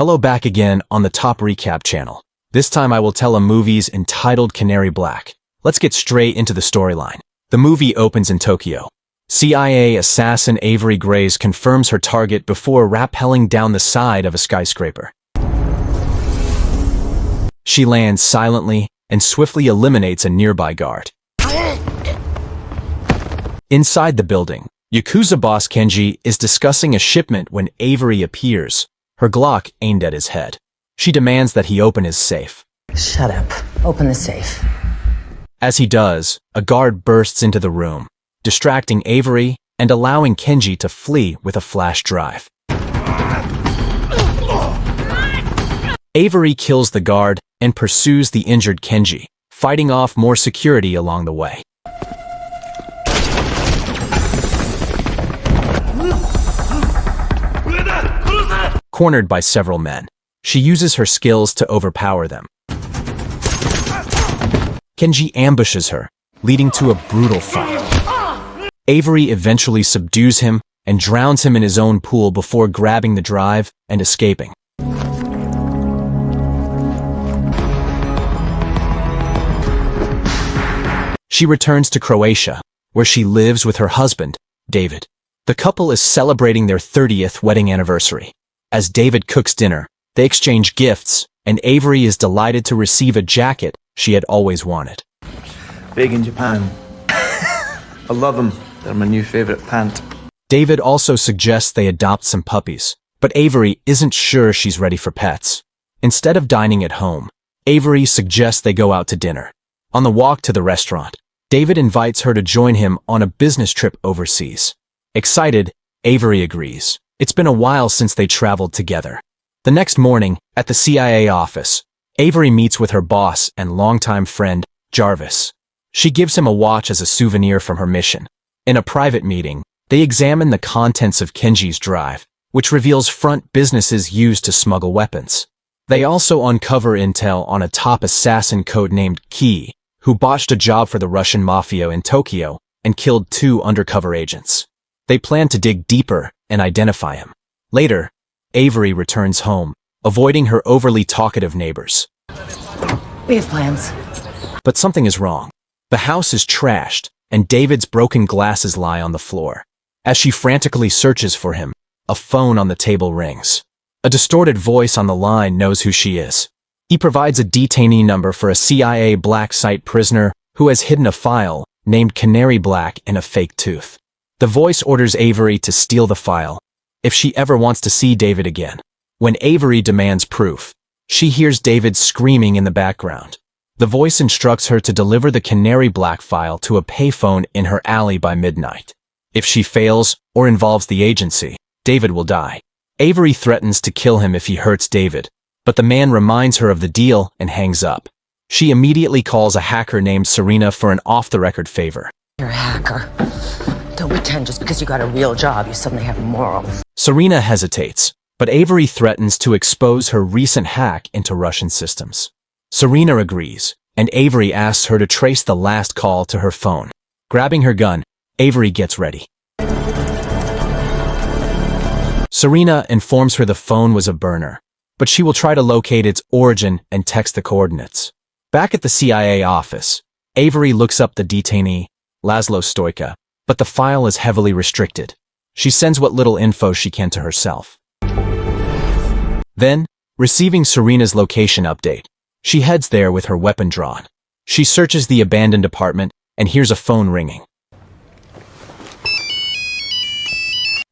Hello, back again on the Top Recap channel. This time I will tell a movie's entitled Canary Black. Let's get straight into the storyline. The movie opens in Tokyo. CIA assassin Avery Graves confirms her target before rappelling down the side of a skyscraper. She lands silently and swiftly eliminates a nearby guard. Inside the building, Yakuza boss Kenji is discussing a shipment when Avery appears, her Glock aimed at his head. She demands that he open his safe. Shut up. Open the safe. As he does, a guard bursts into the room, distracting Avery and allowing Kenji to flee with a flash drive. Avery kills the guard and pursues the injured Kenji, fighting off more security along the way. Cornered by several men, she uses her skills to overpower them. Kenji ambushes her, leading to a brutal fight. Avery eventually subdues him and drowns him in his own pool before grabbing the drive and escaping. She returns to Croatia, where she lives with her husband, David. The couple is celebrating their 30th wedding anniversary. As David cooks dinner, they exchange gifts, and Avery is delighted to receive a jacket she had always wanted. Big in Japan. I love them. They're my new favorite pant. David also suggests they adopt some puppies, but Avery isn't sure she's ready for pets. Instead of dining at home, Avery suggests they go out to dinner. On the walk to the restaurant, David invites her to join him on a business trip overseas. Excited, Avery agrees. It's been a while since they traveled together. The next morning, at the CIA office, Avery meets with her boss and longtime friend, Jarvis. She gives him a watch as a souvenir from her mission. In a private meeting, they examine the contents of Kenji's drive, which reveals front businesses used to smuggle weapons. They also uncover intel on a top assassin codenamed Key, who botched a job for the Russian mafia in Tokyo and killed 2 undercover agents. They plan to dig deeper and identify him. Later, Avery returns home, avoiding her overly talkative neighbors. We have plans. But something is wrong. The house is trashed, and David's broken glasses lie on the floor. As she frantically searches for him, a phone on the table rings. A distorted voice on the line knows who she is. He provides a detainee number for a CIA black site prisoner who has hidden a file named Canary Black in a fake tooth. The voice orders Avery to steal the file if she ever wants to see David again. When Avery demands proof, she hears David screaming in the background. The voice instructs her to deliver the Canary Black file to a payphone in her alley by midnight. If she fails or involves the agency, David will die. Avery threatens to kill him if he hurts David, but the man reminds her of the deal and hangs up. She immediately calls a hacker named Serena for an off-the-record favor. You're a hacker. Don't pretend just because you got a real job, you suddenly have morals. Serena hesitates, but Avery threatens to expose her recent hack into Russian systems. Serena agrees, and Avery asks her to trace the last call to her phone. Grabbing her gun, Avery gets ready. Serena informs her the phone was a burner, but she will try to locate its origin and text the coordinates. Back at the CIA office, Avery looks up the detainee, Laszlo Stoica, but the file is heavily restricted. She sends what little info she can to herself. Then, receiving Serena's location update, she heads there with her weapon drawn. She searches the abandoned apartment and hears a phone ringing.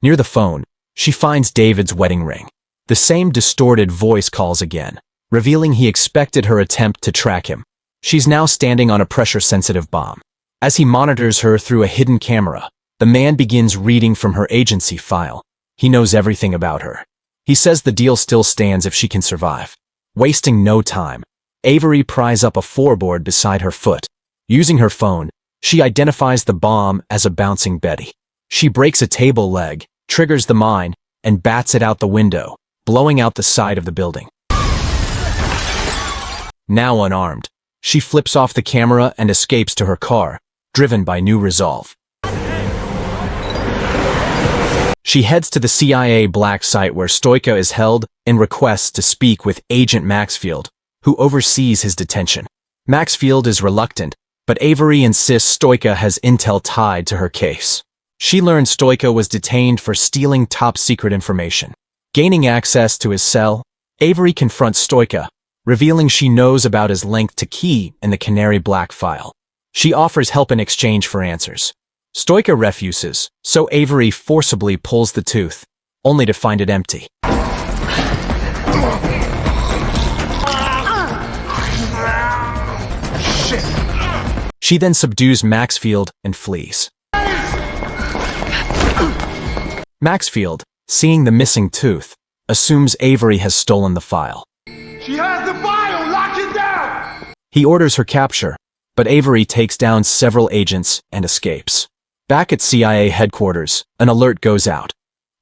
Near the phone, she finds David's wedding ring. The same distorted voice calls again, revealing he expected her attempt to track him. She's now standing on a pressure-sensitive bomb. As he monitors her through a hidden camera, the man begins reading from her agency file. He knows everything about her. He says the deal still stands if she can survive. Wasting no time, Avery pries up a floorboard beside her foot. Using her phone, she identifies the bomb as a bouncing Betty. She breaks a table leg, triggers the mine, and bats it out the window, blowing out the side of the building. Now unarmed, she flips off the camera and escapes to her car, driven by new resolve. She heads to the CIA Black site where Stoica is held and requests to speak with Agent Maxfield, who oversees his detention. Maxfield is reluctant, but Avery insists Stoica has intel tied to her case. She learns Stoica was detained for stealing top-secret information. Gaining access to his cell, Avery confronts Stoica, revealing she knows about his link to Key in the Canary Black file. She offers help in exchange for answers. Stoica refuses, so Avery forcibly pulls the tooth, only to find it empty. She then subdues Maxfield and flees. Maxfield, seeing the missing tooth, assumes Avery has stolen the file. She has the file! Lock it down! He orders her capture, but Avery takes down several agents and escapes. Back at CIA headquarters, an alert goes out.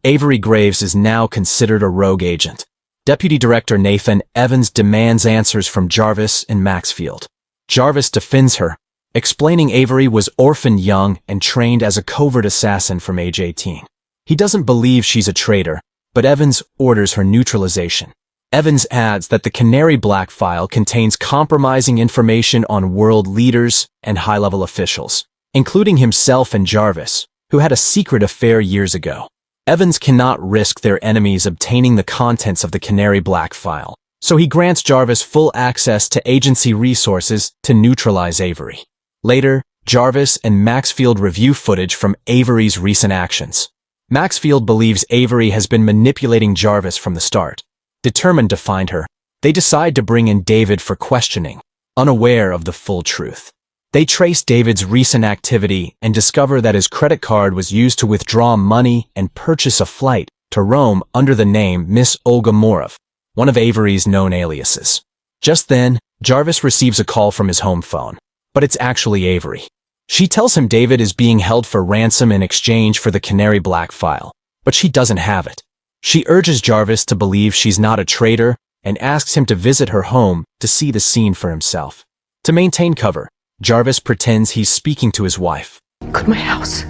Avery Graves is now considered a rogue agent. Deputy Director Nathan Evans demands answers from Jarvis and Maxfield. Jarvis defends her, explaining Avery was orphaned young and trained as a covert assassin from age 18. He doesn't believe she's a traitor, but Evans orders her neutralization. Evans adds that the Canary Black file contains compromising information on world leaders and high-level officials, including himself and Jarvis, who had a secret affair years ago. Evans cannot risk their enemies obtaining the contents of the Canary Black file, so he grants Jarvis full access to agency resources to neutralize Avery. Later, Jarvis and Maxfield review footage from Avery's recent actions. Maxfield believes Avery has been manipulating Jarvis from the start. Determined to find her, they decide to bring in David for questioning, unaware of the full truth. They trace David's recent activity and discover that his credit card was used to withdraw money and purchase a flight to Rome under the name Miss Olga Morov, one of Avery's known aliases. Just then, Jarvis receives a call from his home phone, but it's actually Avery. She tells him David is being held for ransom in exchange for the Canary Black file, but she doesn't have it. She urges Jarvis to believe she's not a traitor and asks him to visit her home to see the scene for himself. To maintain cover, Jarvis pretends he's speaking to his wife. Go to my house.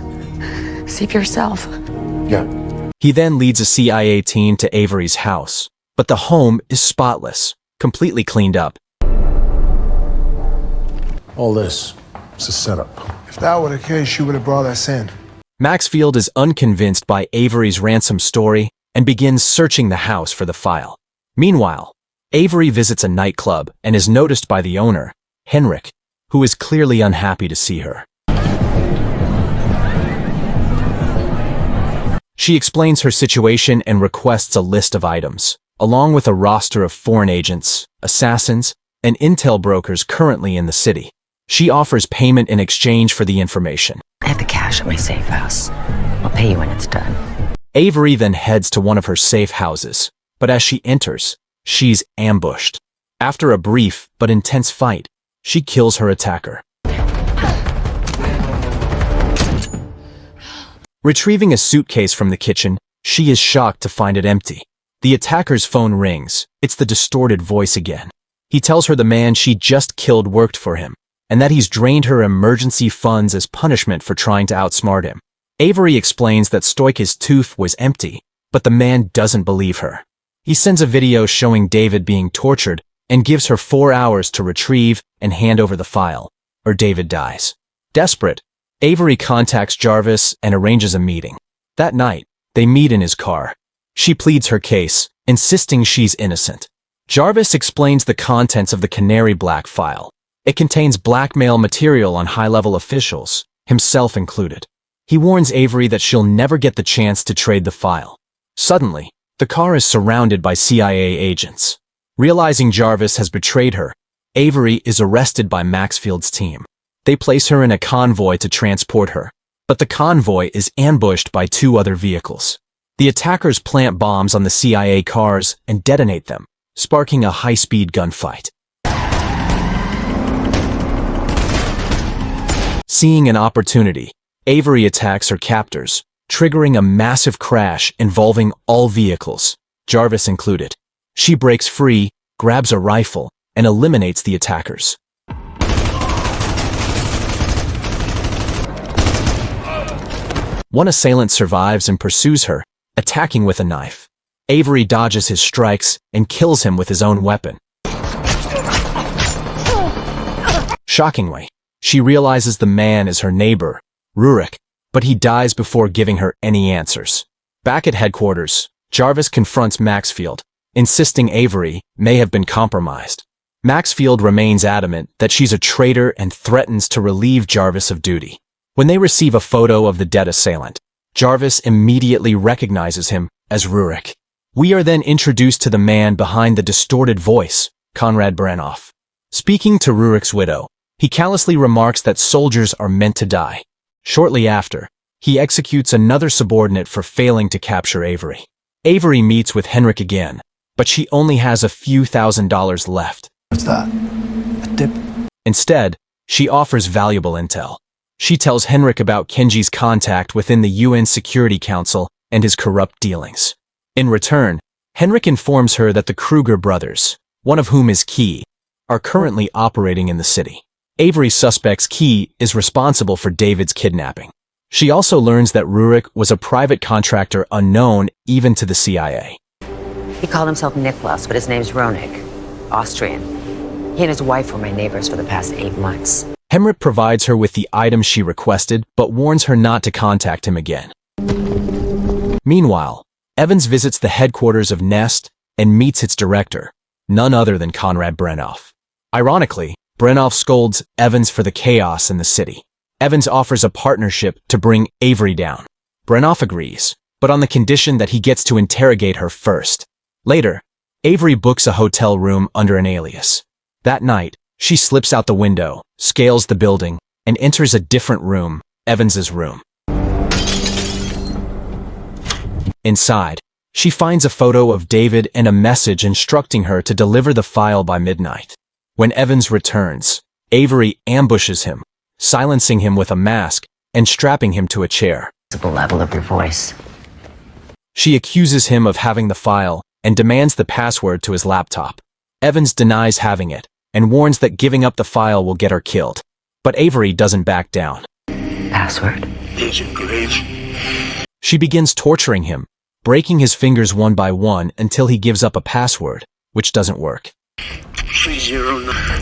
See for yourself. Yeah. He then leads a CIA team to Avery's house, but the home is spotless, completely cleaned up. All this is a setup. If that were the case, she would have brought us in. Maxfield is unconvinced by Avery's ransom story and begins searching the house for the file. Meanwhile, Avery visits a nightclub and is noticed by the owner, Henrik, who is clearly unhappy to see her. She explains her situation and requests a list of items, along with a roster of foreign agents, assassins, and intel brokers currently in the city. She offers payment in exchange for the information. I have the cash at my safe house. I'll pay you when it's done. Avery then heads to one of her safe houses, but as she enters, she's ambushed. After a brief but intense fight, she kills her attacker. Retrieving a suitcase from the kitchen, she is shocked to find it empty. The attacker's phone rings. It's the distorted voice again. He tells her the man she just killed worked for him, and that he's drained her emergency funds as punishment for trying to outsmart him. Avery explains that Stoica's tooth was empty, but the man doesn't believe her. He sends a video showing David being tortured and gives her 4 hours to retrieve and hand over the file, or David dies. Desperate, Avery contacts Jarvis and arranges a meeting. That night, they meet in his car. She pleads her case, insisting she's innocent. Jarvis explains the contents of the Canary Black file. It contains blackmail material on high-level officials, himself included. He warns Avery that she'll never get the chance to trade the file. Suddenly, the car is surrounded by CIA agents. Realizing Jarvis has betrayed her, Avery is arrested by Maxfield's team. They place her in a convoy to transport her, but the convoy is ambushed by 2 other vehicles. The attackers plant bombs on the CIA cars and detonate them, sparking a high-speed gunfight. Seeing an opportunity, Avery attacks her captors, triggering a massive crash involving all vehicles, Jarvis included. She breaks free, grabs a rifle, and eliminates the attackers. One assailant survives and pursues her, attacking with a knife. Avery dodges his strikes and kills him with his own weapon. Shockingly, she realizes the man is her neighbor, Rurik, but he dies before giving her any answers. Back at headquarters, Jarvis confronts Maxfield, insisting Avery may have been compromised. Maxfield remains adamant that she's a traitor and threatens to relieve Jarvis of duty. When they receive a photo of the dead assailant, Jarvis immediately recognizes him as Rurik. We are then introduced to the man behind the distorted voice, Konrad Brannoff. Speaking to Rurik's widow, he callously remarks that soldiers are meant to die. Shortly after, he executes another subordinate for failing to capture Avery. Avery meets with Henrik again, but she only has a few $1,000s left. What's that? A tip? Instead, she offers valuable intel. She tells Henrik about Kenji's contact within the UN Security Council and his corrupt dealings. In return, Henrik informs her that the Kruger brothers, one of whom is Key, are currently operating in the city. Avery suspects Key is responsible for David's kidnapping. She also learns that Rurik was a private contractor unknown even to the CIA. He called himself Niklas, but his name's Ronik, Austrian. He and his wife were my neighbors for the past 8 months. Henrik provides her with the items she requested, but warns her not to contact him again. Meanwhile, Evans visits the headquarters of Nest and meets its director, none other than Konrad Brannoff. Ironically, Brannoff scolds Evans for the chaos in the city. Evans offers a partnership to bring Avery down. Brannoff agrees, but on the condition that he gets to interrogate her first. Later, Avery books a hotel room under an alias. That night, she slips out the window, scales the building, and enters a different room, Evans's room. Inside, she finds a photo of David and a message instructing her to deliver the file by midnight. When Evans returns, Avery ambushes him, silencing him with a mask and strapping him to a chair. The level of your voice. She accuses him of having the file and demands the password to his laptop. Evans denies having it and warns that giving up the file will get her killed. But Avery doesn't back down. Password. Agent Graves. She begins torturing him, breaking his fingers one by one until he gives up a password, which doesn't work. 309.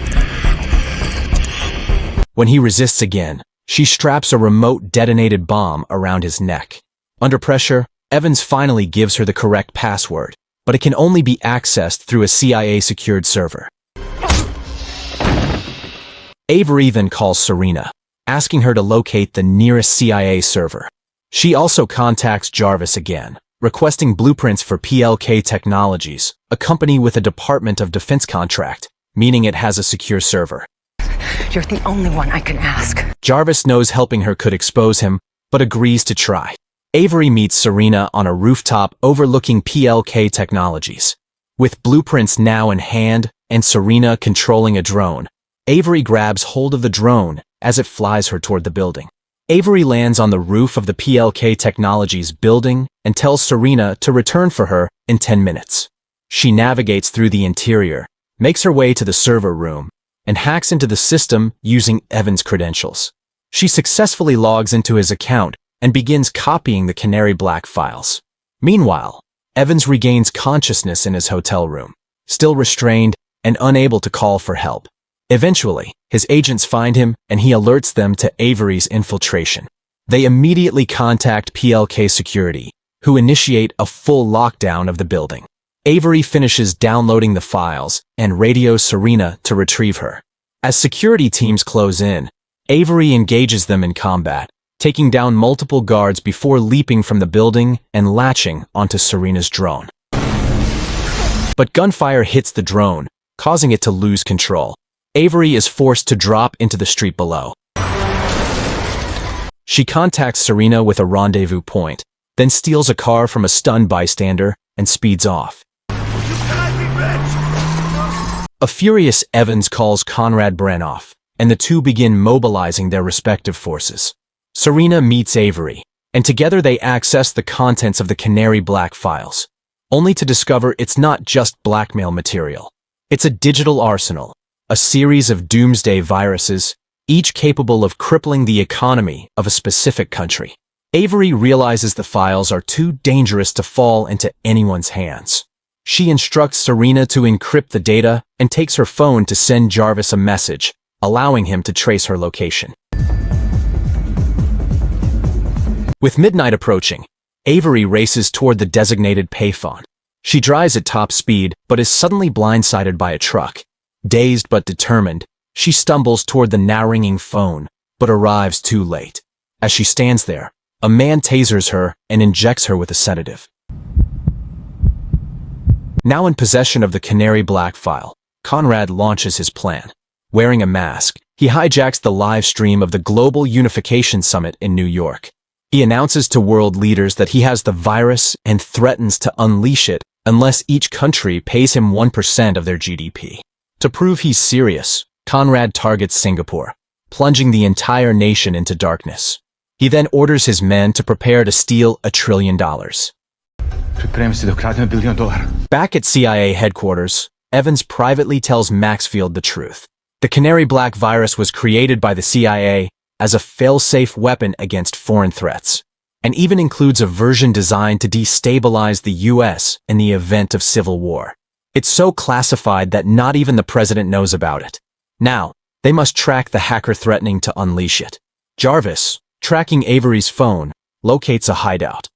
When he resists again, she straps a remote detonated bomb around his neck. Under pressure, Evans finally gives her the correct password, but it can only be accessed through a CIA-secured server. Avery then calls Serena, asking her to locate the nearest CIA server. She also contacts Jarvis again, requesting blueprints for PLK Technologies, a company with a Department of Defense contract, meaning it has a secure server. You're the only one I can ask. Jarvis knows helping her could expose him, but agrees to try. Avery meets Serena on a rooftop overlooking PLK Technologies. With blueprints now in hand and Serena controlling a drone, Avery grabs hold of the drone as it flies her toward the building. Avery lands on the roof of the PLK Technologies building and tells Serena to return for her in 10 minutes. She navigates through the interior, makes her way to the server room, and hacks into the system using Evans' credentials. She successfully logs into his account and begins copying the Canary Black files. Meanwhile, Evans regains consciousness in his hotel room, still restrained and unable to call for help. Eventually, his agents find him and he alerts them to Avery's infiltration. They immediately contact PLK Security, who initiate a full lockdown of the building. Avery finishes downloading the files and radios Serena to retrieve her. As security teams close in, Avery engages them in combat, taking down multiple guards before leaping from the building and latching onto Serena's drone. But gunfire hits the drone, causing it to lose control. Avery is forced to drop into the street below. She contacts Serena with a rendezvous point, then steals a car from a stunned bystander and speeds off. A furious Evans calls Konrad Brannoff, and the two begin mobilizing their respective forces. Serena meets Avery, and together they access the contents of the Canary Black files, only to discover it's not just blackmail material. It's a digital arsenal, a series of Doomsday viruses, each capable of crippling the economy of a specific country. Avery realizes the files are too dangerous to fall into anyone's hands. She instructs Serena to encrypt the data and takes her phone to send Jarvis a message, allowing him to trace her location. With midnight approaching, Avery races toward the designated payphone. She drives at top speed, but is suddenly blindsided by a truck. Dazed but determined, she stumbles toward the now-ringing phone, but arrives too late. As she stands there, a man tasers her and injects her with a sedative. Now in possession of the Canary Black file, Conrad launches his plan. Wearing a mask, he hijacks the live stream of the Global Unification Summit in New York. He announces to world leaders that he has the virus and threatens to unleash it unless each country pays him 1% of their GDP. To prove he's serious, Conrad targets Singapore, plunging the entire nation into darkness. He then orders his men to prepare to steal $1 trillion. Back at CIA headquarters, Evans privately tells Maxfield the truth. The Canary Black virus was created by the CIA as a fail-safe weapon against foreign threats, and even includes a version designed to destabilize the US in the event of civil war. It's so classified that not even the president knows about it. Now, they must track the hacker threatening to unleash it. Jarvis, tracking Avery's phone, locates a hideout.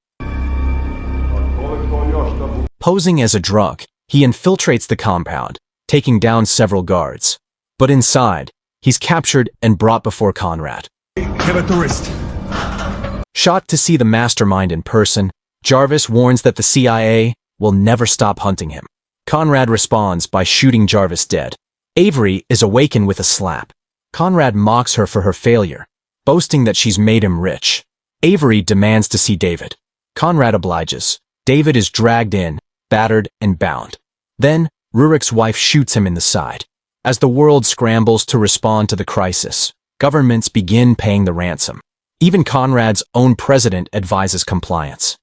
Posing as a drunk, he infiltrates the compound, taking down several guards. But inside, he's captured and brought before Conrad. Give it the wrist. Shot to see the mastermind in person, Jarvis warns that the CIA will never stop hunting him. Conrad responds by shooting Jarvis dead. Avery is awakened with a slap. Conrad mocks her for her failure, boasting that she's made him rich. Avery demands to see David. Conrad obliges. David is dragged in, battered and bound. Then, Rurick's wife shoots him in the side. As the world scrambles to respond to the crisis, governments begin paying the ransom. Even Conrad's own president advises compliance.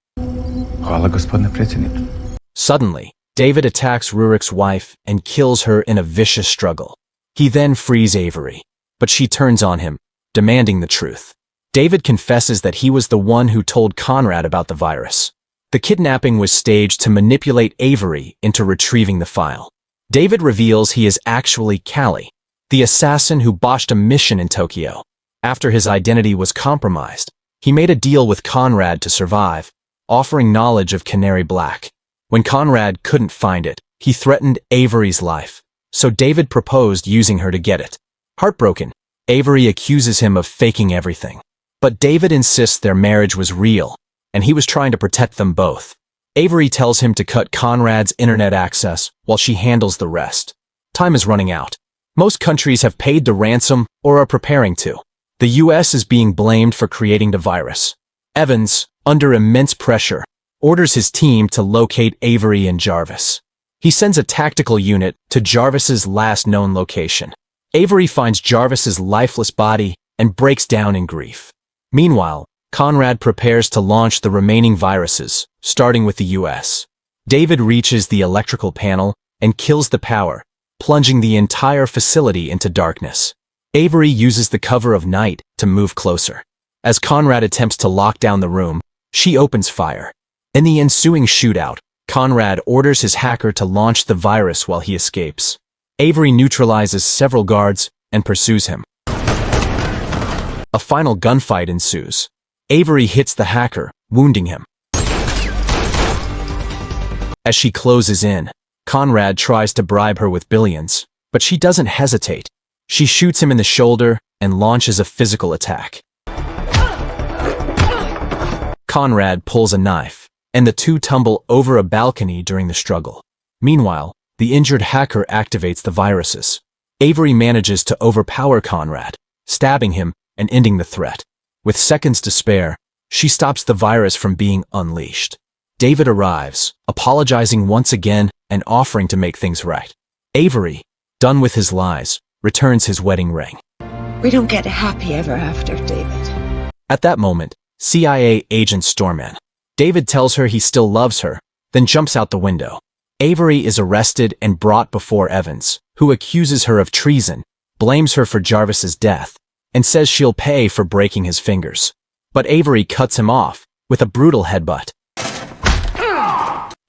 Suddenly, David attacks Rurick's wife and kills her in a vicious struggle. He then frees Avery, but she turns on him, demanding the truth. David confesses that he was the one who told Conrad about the virus. The kidnapping was staged to manipulate Avery into retrieving the file. David reveals he is actually Callie, the assassin who botched a mission in Tokyo. After his identity was compromised, he made a deal with Conrad to survive, offering knowledge of Canary Black. When Conrad couldn't find it, he threatened Avery's life, so David proposed using her to get it. Heartbroken, Avery accuses him of faking everything. But David insists their marriage was real, and he was trying to protect them both. Avery tells him to cut Conrad's internet access while she handles the rest. Time is running out. Most countries have paid the ransom or are preparing to. The US is being blamed for creating the virus. Evans, under immense pressure, orders his team to locate Avery and Jarvis. He sends a tactical unit to Jarvis's last known location. Avery finds Jarvis's lifeless body and breaks down in grief. Meanwhile, Conrad prepares to launch the remaining viruses, starting with the US. David reaches the electrical panel and kills the power, plunging the entire facility into darkness. Avery uses the cover of night to move closer. As Conrad attempts to lock down the room, she opens fire. In the ensuing shootout, Conrad orders his hacker to launch the virus while he escapes. Avery neutralizes several guards and pursues him. A final gunfight ensues. Avery hits the hacker, wounding him. As she closes in, Conrad tries to bribe her with billions, but she doesn't hesitate. She shoots him in the shoulder and launches a physical attack. Conrad pulls a knife, and the two tumble over a balcony during the struggle. Meanwhile, the injured hacker activates the viruses. Avery manages to overpower Conrad, stabbing him and ending the threat. With seconds to spare, she stops the virus from being unleashed. David arrives, apologizing once again and offering to make things right. Avery, done with his lies, returns his wedding ring. We don't get a happy ever after, David. At that moment, CIA agent storm in. David tells her he still loves her, then jumps out the window. Avery is arrested and brought before Evans, who accuses her of treason, blames her for Jarvis's death, and says she'll pay for breaking his fingers. but Avery cuts him off with a brutal headbutt.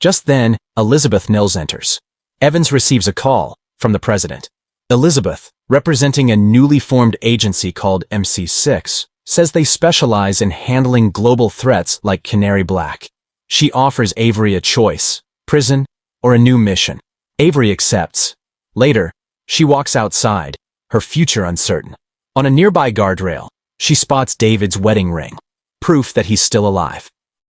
Just then, Elizabeth Nils enters. Evans receives a call from the president. Elizabeth, representing a newly formed agency called MC6, says they specialize in handling global threats like Canary Black. She offers Avery a choice, prison or a new mission. Avery accepts. Later, she walks outside, her future uncertain. On a nearby guardrail, she spots David's wedding ring, proof that he's still alive.